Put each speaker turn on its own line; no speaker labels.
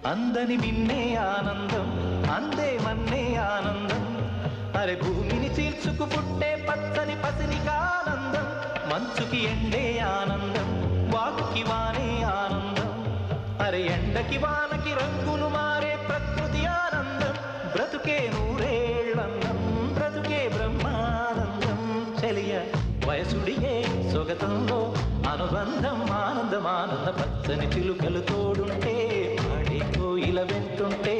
అందని మిన్నే ఆనందం అందే మన్నే ఆనందం అరే భూమిని చీల్చుకు పుట్టే పచ్చని పసినికానందం మంచుకి ఎండే ఆనందం వాకుకి వానే ఆనందం అరే ఎండకి వానకి రంగులు మారే ప్రకృతి ఆనందం బ్రతుకే నూరేళ్ళందం బ్రతుకే బ్రహ్మానందం చెలియ వయసుడిగే సొగతంలో అనుబంధం ఆనందం ఆనంద పచ్చని చిలుకలు తోడుంటే పాడే కోయిల వెంటుంటే